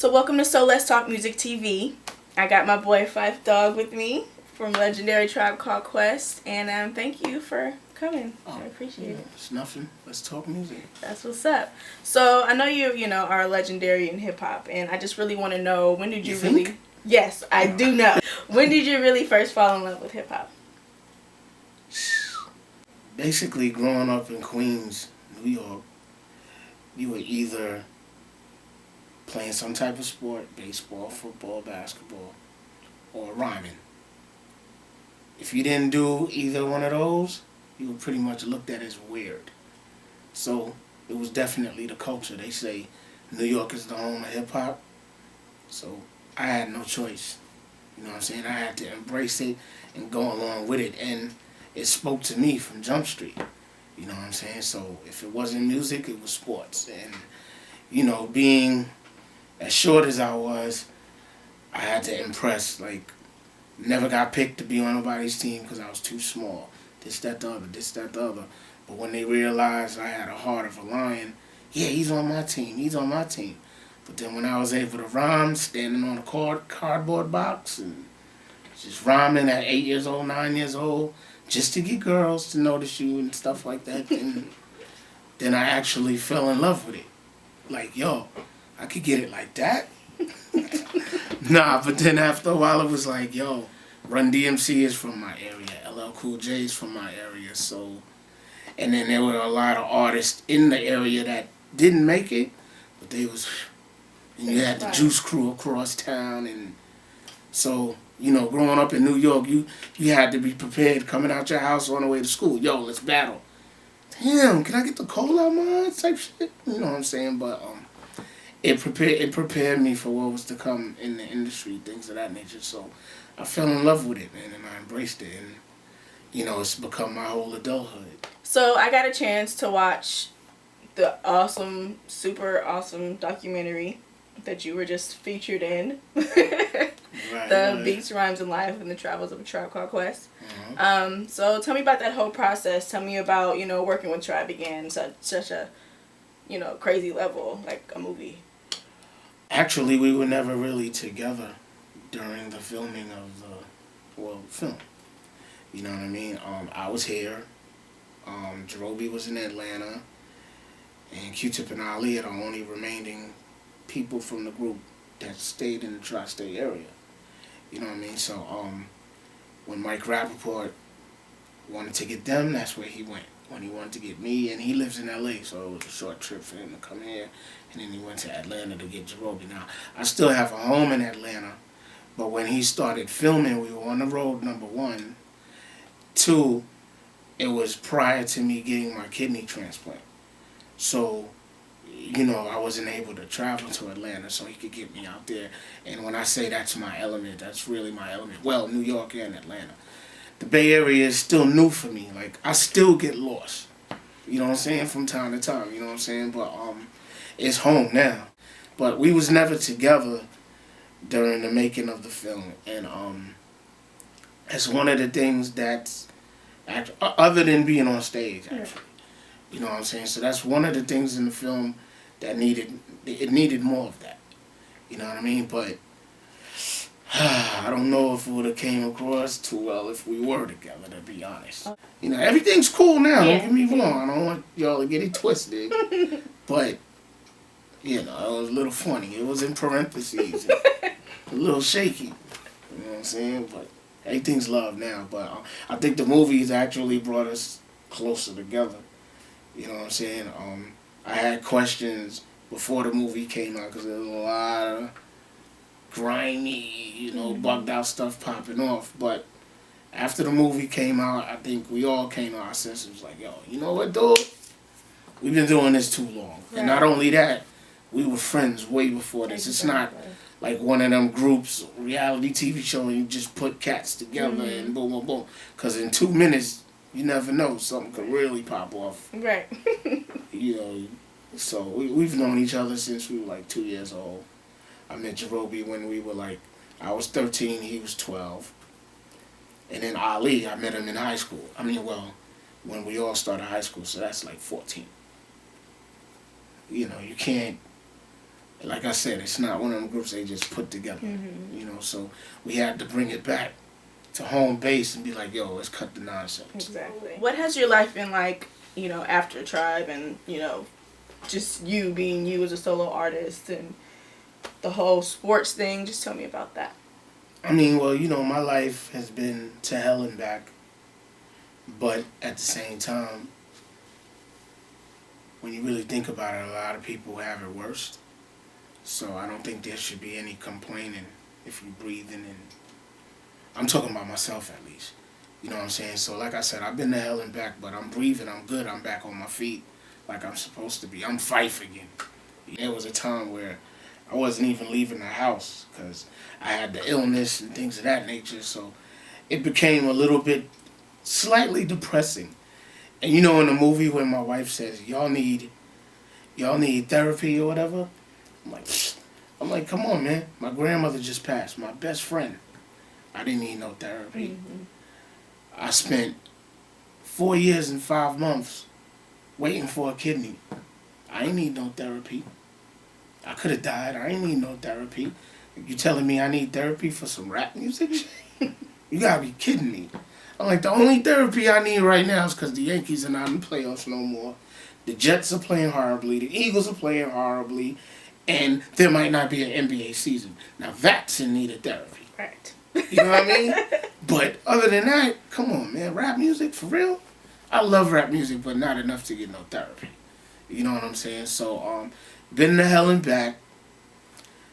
So welcome to So Let's Talk Music TV. I got my boy Phife Dawg with me from legendary Tribe Called Quest, and thank you for coming. I appreciate it. It's nothing. Let's talk music. That's what's up. So I know you are legendary in hip hop, and I just really want to know, when did you really? Think? Yes, I do know. When did you really first fall in love with hip hop? Basically, growing up in Queens, New York, you were either playing some type of sport, baseball, football, basketball, or rhyming. If you didn't do either one of those, you were pretty much looked at as weird. So it was definitely the culture. They say New York is the home of hip hop. So I had no choice. You know what I'm saying? I had to embrace it and go along with it. And it spoke to me from Jump Street. You know what I'm saying? So if it wasn't music, it was sports. And, being as short as I was, I had to impress. Like, never got picked to be on nobody's team because I was too small. This, that, the other. But when they realized I had a heart of a lion, yeah, he's on my team. But then when I was able to rhyme, standing on a cardboard box and just rhyming at 8 years old, 9 years old, just to get girls to notice you and stuff like that, then I actually fell in love with it. Like, yo, I could get it like that? But then after a while it was like, yo, Run DMC is from my area, LL Cool J is from my area, so... And then there were a lot of artists in the area that didn't make it, but they was... And you had the Juice Crew across town, and so, growing up in New York, you had to be prepared coming out your house on the way to school. Yo, let's battle. Damn, can I get the coal out my eyes type shit? You know what I'm saying? But it prepared me for what was to come in the industry, things of that nature. So I fell in love with it, man, and I embraced it, and it's become my whole adulthood. So I got a chance to watch the awesome, super awesome documentary that you were just featured in. The Beats, Rhymes, and Life and the Travels of a Tribe Called Quest. Mm-hmm. So tell me about that whole process. Tell me about, working with Tribe again, such a, crazy level, like a movie. Actually, we were never really together during the filming of the film. You know what I mean? I was here. Jerobi was in Atlanta. And Q-Tip and Ali are the only remaining people from the group that stayed in the tri-state area. You know what I mean? So when Mike Rappaport wanted to get them, that's where he went. When he wanted to get me, and he lives in LA, so it was a short trip for him to come here. And then he went to Atlanta to get Jerobi. Now, I still have a home in Atlanta, but when he started filming, we were on the road, number one. Two, it was prior to me getting my kidney transplant. So, I wasn't able to travel to Atlanta so he could get me out there. And when I say that's my element, that's really my element. Well, New York and Atlanta. The Bay Area is still new for me. Like, I still get lost. You know what I'm saying? From time to time. You know what I'm saying? But it's home now. But we was never together during the making of the film. And it's one of the things that's, other than being on stage, actually. You know what I'm saying? So that's one of the things in the film that needed more of that. You know what I mean? But I don't know if it would have came across too well if we were together, to be honest. Everything's cool now, don't get me wrong. I don't want y'all to get it twisted. But, it was a little funny. It was in parentheses. A little shaky. You know what I'm saying? But everything's love now. But I think the movies actually brought us closer together. You know what I'm saying? I had questions before the movie came out because there was a lot of grimy, bugged out stuff popping off. But after the movie came out, I think we all came to our senses like, yo, you know what, dude? We've been doing this too long. Right. And not only that, we were friends way before this. It's not like one of them groups, reality TV show, and you just put cats together and boom, boom, boom. Because in 2 minutes, you never know, something could really pop off. Right. So we've known each other since we were like 2 years old. I met Jerobi when we were like, I was 13, he was 12. And then Ali, I met him in high school. When we all started high school, so that's like 14. You can't like I said, it's not one of them groups they just put together. You know, so we had to bring it back to home base and be like, yo, let's cut the nonsense. Exactly. What has your life been like, you know, after Tribe and, you know, just you being you as a solo artist and the whole sports thing? Just tell me about that. I mean, well, you know, my life has been to hell and back, but at the same time, when you really think about it, a lot of people have it worse. So I don't think there should be any complaining if you're breathing and I'm talking about myself at least. You know what I'm saying? So like I said, I've been to hell and back, but I'm breathing, I'm good, I'm back on my feet like I'm supposed to be. I'm Phife again. There was a time where I wasn't even leaving the house because I had the illness and things of that nature. So it became a little bit slightly depressing. And you know in the movie when my wife says, y'all need therapy or whatever, I'm like, come on, man. My grandmother just passed, my best friend. I didn't need no therapy. I spent 4 years and 5 months waiting for a kidney. I ain't need no therapy. I could have died. I ain't need no therapy. You telling me I need therapy for some rap music? You gotta be kidding me. I'm like, the only therapy I need right now is because the Yankees are not in the playoffs no more. The Jets are playing horribly. The Eagles are playing horribly. And there might not be an NBA season. Now that's in need of therapy. Right. You know what I mean? But other than that, come on, man. Rap music, for real? I love rap music, but not enough to get no therapy. You know what I'm saying? So, been to hell and back.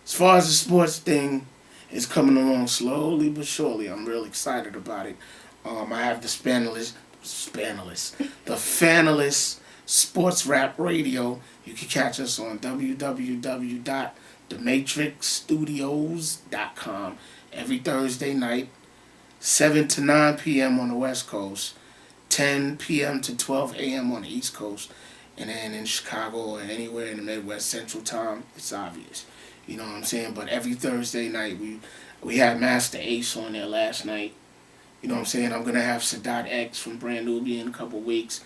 As far as the sports thing, it's coming along slowly but surely. I'm real excited about it. I have the Spanalist Sports Rap Radio. You can catch us on www.thematrixstudios.com every Thursday night, 7 to 9 p.m. on the West Coast, 10 p.m. to 12 a.m. on the East Coast, and then in Chicago or anywhere in the Midwest Central Time, it's obvious. You know what I'm saying? But every Thursday night, we had Master Ace on there last night. You know what I'm saying? I'm going to have Sadat X from Brand Nubian in a couple of weeks.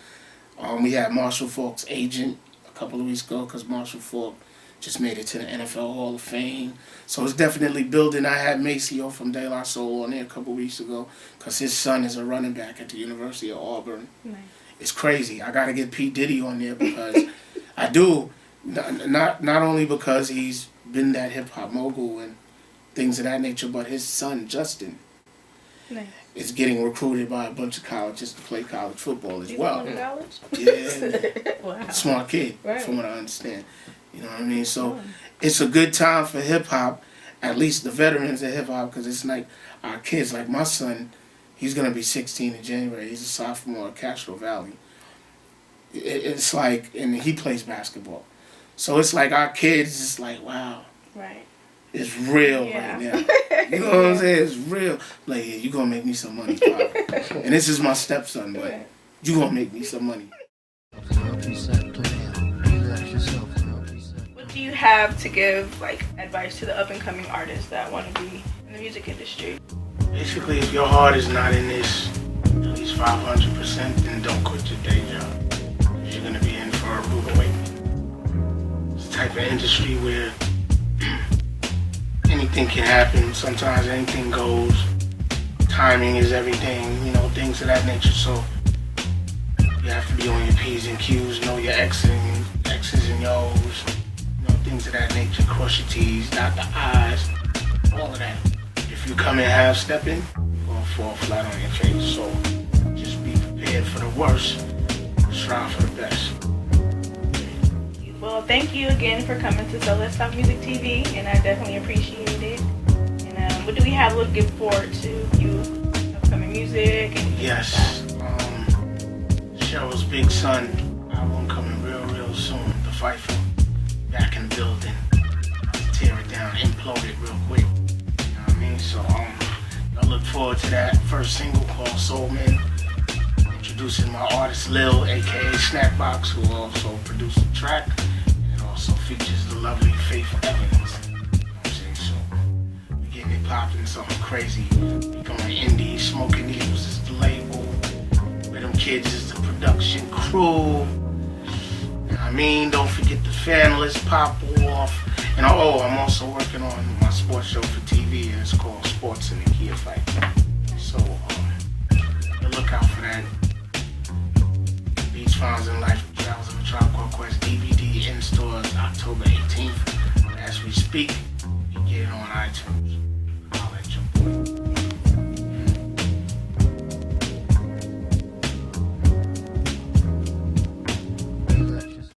We had Marshall Faulk's agent a couple of weeks ago because Marshall Faulk just made it to the NFL Hall of Fame. So it's definitely building. I had Maceo from De La Soul on there a couple of weeks ago because his son is a running back at the University of Auburn. Nice. It's crazy. I got to get P. Diddy on there because I do. Not only because he's been that hip-hop mogul and things of that nature, but his son, Justin, nice, is getting recruited by a bunch of colleges to play college football as well. Going to college? Yeah. Wow. Smart kid, right, from what I understand. You know what I mean? So it's a good time for hip-hop, at least the veterans of hip-hop, because it's like our kids, like my son, he's going to be 16 in January. He's a sophomore at Castro Valley. It's like, and he plays basketball. So it's like our kids, it's like, wow. Right. It's real right now. You know what I'm saying? It's real. Like, yeah, you going to make me some money, Pop. And this is my stepson, but you going to make me some money. What do you have to give, like, advice to the up-and-coming artists that want to be in the music industry? Basically, if your heart is not in this at least 500%, then don't quit your day job. You're going to be in for a rude awakening. It's the type of industry where anything can happen. Sometimes anything goes. Timing is everything, you know, things of that nature. So you have to be on your P's and Q's, know your X's and your O's, you know, things of that nature. Cross your T's, dot the I's, all of that. If you come in half-stepping, you're going to fall flat on your face. So just be prepared for the worst, strive for the best. Well, thank you again for coming to So Let's Talk Music TV, and I definitely appreciate it. And what do we have looking forward to? You upcoming music? And yes. Cheryl's Big Son album coming real soon. The Phife back in the building. Tear it down, implode it real quick. You know what I mean? So I look forward to that. First single called Soul Man. Introducing my artist Lil, aka Snackbox, who also produced the track. And it also features the lovely Phife Dawg. You know what I'm saying? So we getting it popping, something crazy. We going indie, Smoking Eagles is the label. Rhythm Kids is the production crew. You know what I mean? Don't forget the Fanless Pop Off. And I'm also working on my sports show for TV, and it's called Sports in the Kia Fight. So look out for that. Beats, Finds, and Life Travels of a Tribe Called Quest DVD in stores October 18th. As we speak, you get it on iTunes. I'll let you boy.